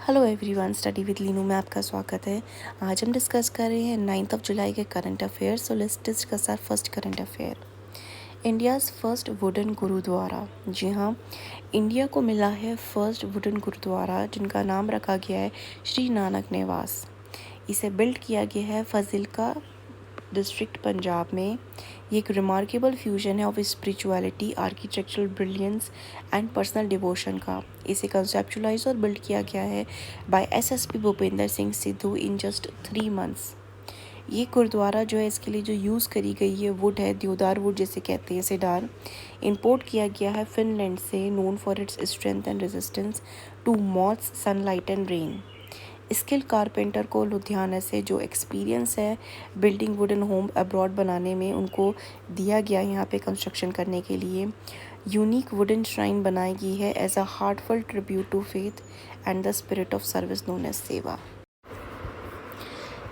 Hello everyone, study with Leenu में आपका स्वागत है। आज हम डिस्कस कर रहे हैं 9 जुलाई के current affair. So let's discuss our first current affair. India's first wooden gurdwara. जी हाँ, इंडिया को मिला है फर्स्ट वुडन गुरुद्वारा जिनका नाम रखा गया है श्री नानक निवास। इसे बिल्ड किया गया है फाजिल्का डिस्ट्रिक्ट पंजाब में। ये एक रिमार्केबल फ्यूजन है of spirituality, architectural brilliance and personal devotion का। इसे कंसेप्चुलाइज और बिल्ड किया गया है by SSP Bhupendra Singh Sidhu in just 3 months. ये गुरुद्वारा जो है, इसके लिए जो यूज़ करी गई है वुड है देवदार वुड जिसे कहते हैं, सेडार। इंपोर्ट किया गया है फिनलैंड से, known for its strength and resistance to moths, sunlight and rain. Skill carpenter को लुधियाना से जो एक्सपीरियंस है बिल्डिंग वुडन होम अब्रॉड बनाने में, उनको दिया गया यहाँ पे कंस्ट्रक्शन करने के लिए। यूनिक वुडन श्राइन बनाई गई है as a heartful tribute to faith and the spirit of service known as seva.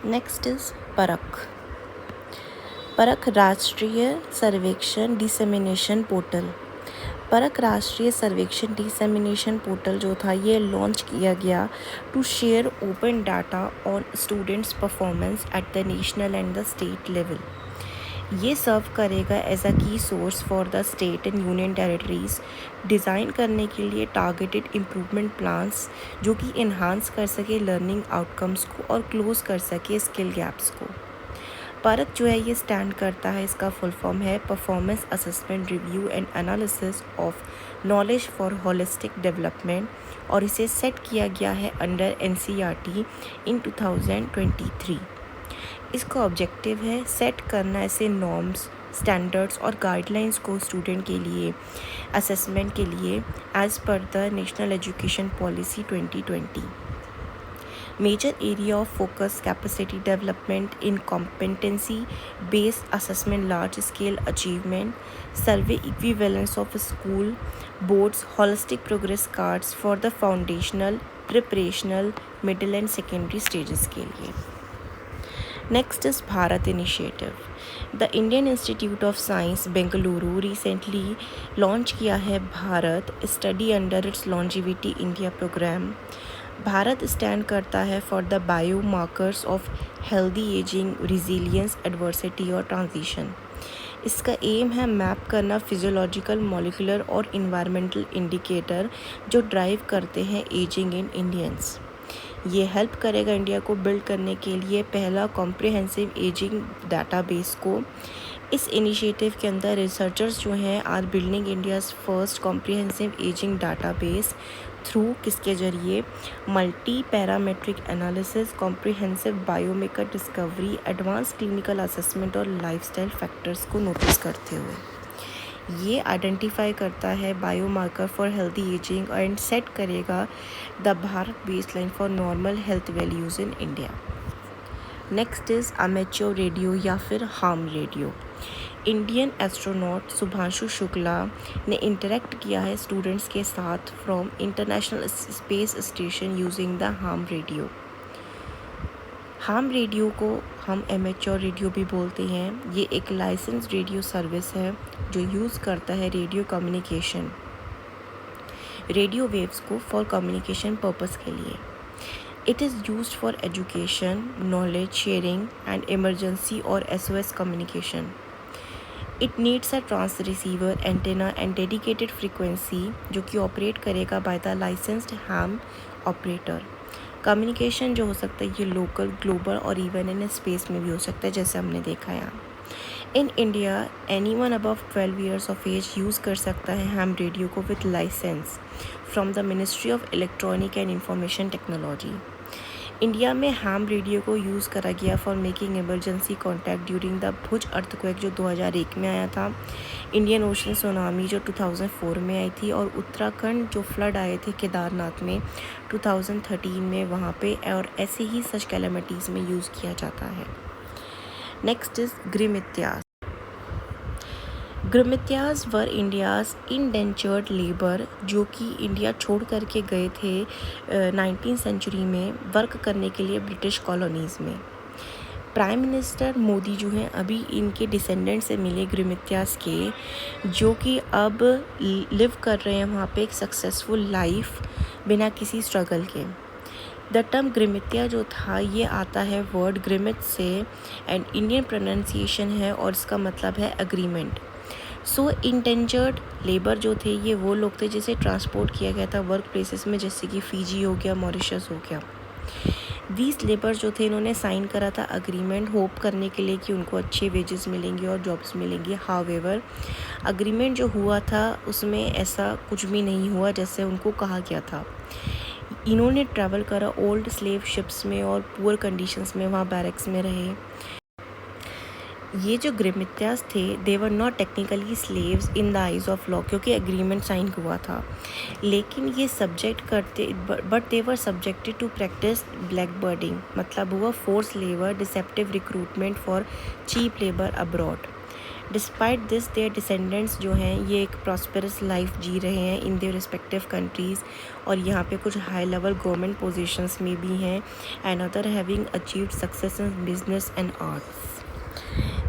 Next is PARAKH. PARAKH राष्ट्रीय सर्वेक्षण डिसेमिनेशन पोर्टल। परख राष्ट्रीय सर्वेक्षण डिसेमिनेशन पोर्टल जो था, ये लॉन्च किया गया to share open data on students performance at the national and the state level. ये सर्व करेगा as a key source for the state and union territories design करने के लिए टारगेटेड इम्प्रूवमेंट प्लान्स जो कि इन्हांस कर सके लर्निंग आउटकम्स को और क्लोज कर सके स्किल गैप्स को। परख जो है ये स्टैंड करता है, इसका फुल फॉर्म है performance assessment review and analysis of knowledge for holistic development, और इसे सेट किया गया है अंडर एनसीईआरटी इन 2023। इसका ऑब्जेक्टिव है सेट करना ऐसे नॉर्म्स, स्टैंडर्ड्स और गाइडलाइंस को स्टूडेंट के लिए असेसमेंट के लिए as per the national education policy 2020। Major area of focus capacity development in competency based assessment, large scale achievement survey, equivalence of school boards, holistic progress cards for the foundational, preparational, middle and secondary stages के लिए। Next is Bharat Initiative. The Indian Institute of Science Bengaluru recently launch किया है Bharat study under its longevity India program। Bharat stand करता है for the bio markers of healthy ageing, resilience, adversity और transition. इसका M है map करना physiological, molecular और environmental indicator जो ड्राइव करते हैं एजिंग इन इंडियंस। ये हेल्प करेगा इंडिया को बिल्ड करने के लिए पहला कॉम्प्रिहेंसिव एजिंग डाटाबेस को। इस इनिशिएटिव के अंदर रिसर्चर्स जो हैं are building India's first comprehensive ageing database through किसके जरिए multi parametric analysis, comprehensive biomarker discovery, advance clinical assessment और लाइफस्टाइल फैक्टर्स को नोटिस करते हुए ये आइडेंटिफाई करता है biomarker for healthy ageing and set करेगा the Bharat baseline for normal health values in India. Next is amateur radio या फिर ham radio. Indian astronaut Shubhanshu Shukla ने इंटरेक्ट किया है स्टूडेंट्स के साथ from international space station using the harm radio. Harm radio को हम एमेच्योर रेडियो भी बोलते हैं। ये एक लाइसेंस रेडियो सर्विस है जो यूज़ करता है रेडियो कम्युनिकेशन, रेडियो वेव्स को फॉर कम्युनिकेशन पर्पस के लिए। It is used for education, knowledge sharing and emergency or SOS communication. It needs a transceiver antenna and dedicated frequency जो कि operate करेगा by the licensed ham operator. Communication जो हो सकता है ये लोकल, ग्लोबल और इवन इन स्पेस में भी हो सकता है जैसे हमने देखा यहाँ। In India anyone above 12 years of age use कर सकता है हैम रेडियो को with license from the ministry of electronic and information technology. India में हैम रेडियो को यूज़ करा गया for making emergency contact during the Bhuj earthquake जो 2001 में आया था, इंडियन ओशन सुनामी जो 2004 में आई थी, और उत्तराखंड जो फ्लड आए थे केदारनाथ में 2013 में वहाँ पे, और ऐसे ही सच कैलेमिटीज़ में यूज़ किया जाता है। नेक्स्ट इज़ ग्रिम इतिहास। ग्रिमित्याज वर इंडियाज़ इंडेंचर्ड लेबर जो कि इंडिया छोड़ करके गए थे 19th सेंचुरी में वर्क करने के लिए ब्रिटिश कॉलोनीज़ में। प्राइम मिनिस्टर मोदी जो हैं अभी इनके डिसेंडेंट से मिले ग्रिमित्याज के, जो कि अब लिव कर रहे हैं वहाँ पे एक सक्सेसफुल लाइफ बिना किसी स्ट्रगल के। द टर्म ग्रिमित्या जो था ये आता है वर्ड ग्रिमित से एंड इंडियन प्रोनाउंसिएशन है और इसका मतलब है अग्रीमेंट। सो इंडेंजर्ड लेबर जो थे ये वो लोग थे जिसे ट्रांसपोर्ट किया गया था वर्क प्लेसेस में, जैसे कि फ़िजी हो गया, मॉरिशस हो गया। दीज लेबर जो थे इन्होंने साइन करा था अग्रीमेंट होप करने के लिए कि उनको अच्छे वेजेस मिलेंगे और जॉब्स मिलेंगी। हाउएवर अग्रीमेंट जो हुआ था उसमें ऐसा कुछ भी नहीं हुआ जैसे उनको कहा गया था। इन्होंने ट्रैवल करा ओल्ड स्लेव शिप्स में और पुअर कंडीशंस में वहाँ बैरक्स में रहे। ये जो ग्रिमित्यास थे they were not technically slaves in the eyes of law, क्योंकि एग्रीमेंट साइन हुआ था, लेकिन ये सब्जेक्ट करते but they were subjected to practice blackbirding, मतलब हुआ force labour, deceptive recruitment for cheap labour abroad. Despite this their descendants जो हैं ये एक प्रॉस्पेरस लाइफ जी रहे हैं इन देयर रिस्पेक्टिव कंट्रीज़, और यहाँ पे कुछ हाई लेवल गवर्नमेंट पोजीशंस में भी हैं and other having achieved success in business and arts.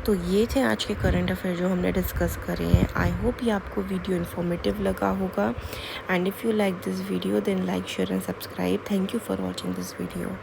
तो ये थे आज के करंट अफेयर जो हमने डिस्कस करे हैं। आई होप ये आपको वीडियो इन्फॉर्मेटिव लगा होगा and if you like this video then like, share and subscribe. Thank you for watching this video.